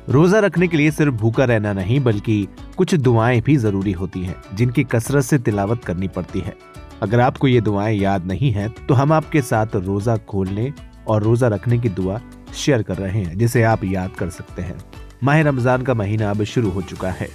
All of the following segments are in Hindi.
रोजा रखने के लिए सिर्फ भूखा रहना नहीं बल्कि कुछ दुआएं भी जरूरी होती हैं जिनकी कसरत से तिलावत करनी पड़ती है। अगर आपको ये दुआएं याद नहीं है तो हम आपके साथ रोजा खोलने और रोजा रखने की दुआ शेयर कर रहे हैं जिसे आप याद कर सकते हैं। माह रमजान का महीना अब शुरू हो चुका है।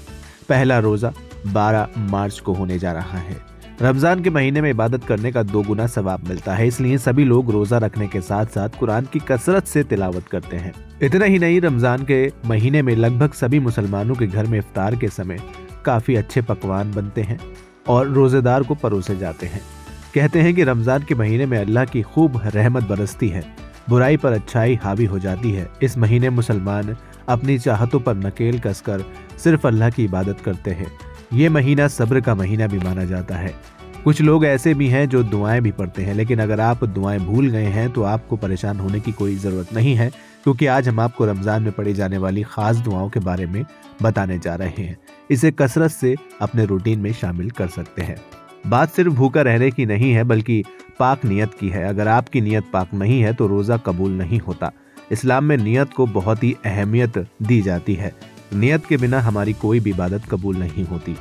पहला रोजा 12 मार्च को होने जा रहा है। रमजान के महीने में इबादत करने का 2 गुना सवाब मिलता है, इसलिए सभी लोग रोजा रखने के साथ साथ कुरान की कसरत से तिलावत करते हैं। इतना ही नहीं, रमजान के महीने में लगभग सभी मुसलमानों के घर में इफ्तार के समय काफी अच्छे पकवान बनते हैं और रोजेदार को परोसे जाते हैं। कहते हैं कि रमजान के महीने में अल्लाह की खूब रहमत बरसती है, बुराई पर अच्छाई हावी हो जाती है। इस महीने मुसलमान अपनी चाहतों पर नकेल कसकर सिर्फ अल्लाह की इबादत करते हैं। ये महीना सब्र का महीना भी माना जाता है। कुछ लोग ऐसे भी हैं जो दुआएं भी पढ़ते हैं, लेकिन अगर आप दुआएं भूल गए हैं तो आपको परेशान होने की कोई ज़रूरत नहीं है, क्योंकि आज हम आपको रमज़ान में पढ़ी जाने वाली ख़ास दुआओं के बारे में बताने जा रहे हैं। इसे कसरत से अपने रूटीन में शामिल कर सकते हैं। बात सिर्फ भूखा रहने की नहीं है बल्कि पाक नियत की है। अगर आपकी नियत पाक नहीं है तो रोज़ा कबूल नहीं होता। इस्लाम में नियत को बहुत ही अहमियत दी जाती है। नियत के बिना हमारी कोई भी इबादत कबूल नहीं होती।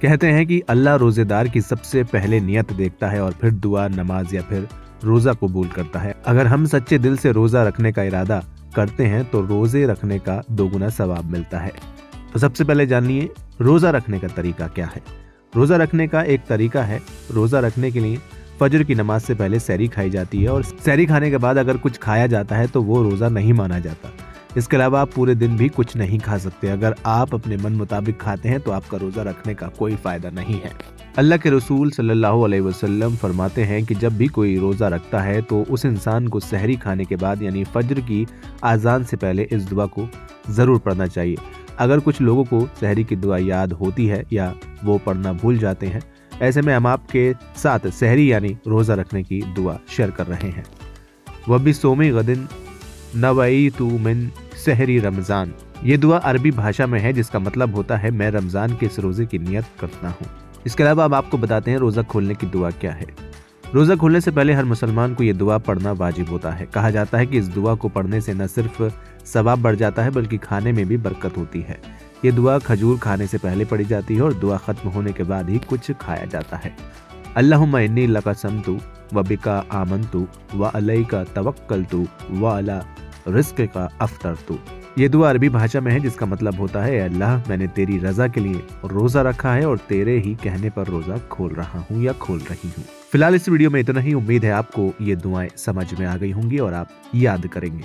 कहते हैं कि अल्लाह रोजेदार की सबसे पहले नियत देखता है और फिर दुआ, नमाज या फिर रोजा कबूल करता है। अगर हम सच्चे दिल से रोजा रखने का इरादा करते हैं तो रोजे रखने का 2 गुना सवाब मिलता है। तो सबसे पहले जानिए रोजा रखने का तरीका क्या है। रोजा रखने का एक तरीका है, रोजा रखने के लिए फजर की नमाज से पहले सहरी खाई जाती है और सहरी खाने के बाद अगर कुछ खाया जाता है तो वो रोजा नहीं माना जाता। इसके अलावा आप पूरे दिन भी कुछ नहीं खा सकते। अगर आप अपने मन मुताबिक खाते हैं तो आपका रोजा रखने का कोई फायदा नहीं है। अल्लाह के रसूल सल्लल्लाहु अलैहि वसल्लम फरमाते हैं कि जब भी कोई रोजा रखता है तो उस इंसान को सहरी खाने के बाद यानी फजर की आज़ान से पहले इस दुआ को जरूर पढ़ना चाहिए। अगर कुछ लोगों को सहरी की दुआ याद होती है या वो पढ़ना भूल जाते हैं, ऐसे में हम आपके साथ सहरी यानी रोजा रखने की दुआ शेयर कर रहे हैं। वबी सोमी गदिन नवईतु मिन सहरी रमज़ान। ये दुआ अरबी भाषा में है जिसका मतलब होता है मैं रमज़ान के इस रोज़े की नियत करता हूँ। इसके अलावा अब आपको बताते हैं रोज़ा खोलने की दुआ क्या है। रोज़ा खोलने से पहले हर मुसलमान को ये दुआ पढ़ना वाजिब होता है। कहा जाता है कि इस दुआ को पढ़ने से न सिर्फ सवाब बढ़ जाता है बल्कि खाने में भी बरकत होती है। ये दुआ खजूर खाने से पहले पढ़ी जाती है और दुआ खत्म होने के बाद ही कुछ खाया जाता है। अल्लाहुम्मा इन्नी लका समतु व बिका आमनतु व अलैका तवक्कलतु व अला रिज़्क़िका अफ़्तरतु। ये दुआ अरबी भाषा में है जिसका मतलब होता है अल्लाह, मैंने तेरी रजा के लिए रोजा रखा है और तेरे ही कहने पर रोजा खोल रहा हूँ या खोल रही हूँ। फिलहाल इस वीडियो में इतना ही। उम्मीद है आपको ये दुआएं समझ में आ गई होंगी और आप याद करेंगे।